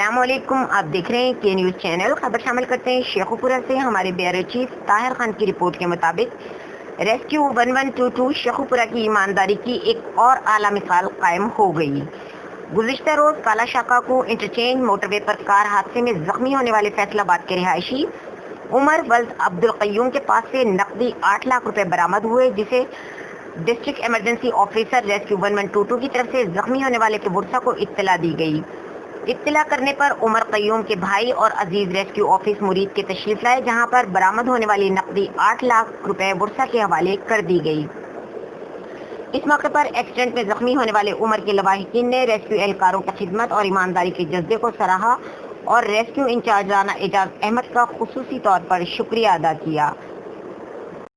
السلام علیکم، آپ دیکھ رہے ہیں کے نیوز چینل۔ خبر شامل کرتے ہیں شیخوپورہ سے۔ ہمارے بیورو چیف طاہر خان کی رپورٹ کے مطابق ریسکیو 1122 شیخوپورہ کی ایمانداری کی ایک اور اعلی مثال قائم ہو گئی۔ گزشتہ روز کالا شاکا کو انٹرچینج موٹر وے پر کار حادثے میں زخمی ہونے والے فیصل آباد کے رہائشی عمر ولد عبد القیوم کے پاس سے نقدی 8 لاکھ روپے برآمد ہوئے، جسے ڈسٹرکٹ ایمرجنسی آفیسر ریسکیو 1122 کی طرف سے زخمی ہونے والے کے ورثہ کو اطلاع دی گئی۔ اطلاع کرنے پر عمر قیوم کے بھائی اور عزیز ریسکیو آفس مرید کے تشریف لائے، جہاں پر برآمد ہونے والی نقدی 8 لاکھ روپے ورثہ کے حوالے کر دی گئی۔ اس موقع پر ایکسیڈنٹ میں زخمی ہونے والے عمر کے لواحقین نے ریسکیو اہلکاروں کی خدمت اور ایمانداری کے جذبے کو سراہا اور ریسکیو انچارج رانا اعجاز احمد کا خصوصی طور پر شکریہ ادا کیا۔